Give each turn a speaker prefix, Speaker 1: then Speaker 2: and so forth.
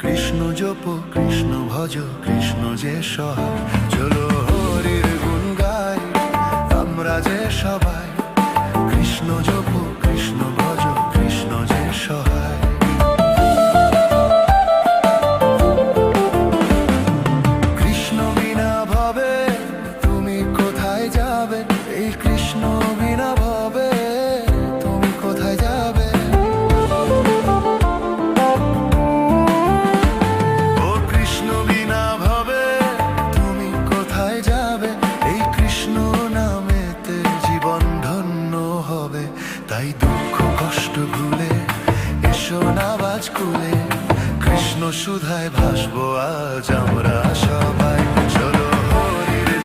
Speaker 1: কৃষ্ণ জপ কৃষ্ণ ভজ কৃষ্ণ যে সহায়, চলো হরির গুণ গাই আমরা যে সবাই। কৃষ্ণ জপ কৃষ্ণ ভজ কৃষ্ণ যে সহায়। কৃষ্ণ বিনা ভবে তুমি কোথায় যাবে, এই কৃষ্ণ বিনা ভবে তুমি কোথায় যাবে। ও কৃষ্ণ বিনা ভবে তুমি কোথায় যাবে, এই কৃষ্ণ নামেতে জীবন ধন্য হবে। তাই দুঃখ কষ্ট ভুলে এসো না বাজ খুলে, কৃষ্ণ সুধায় ভাসবো আজ আমরা সবাই।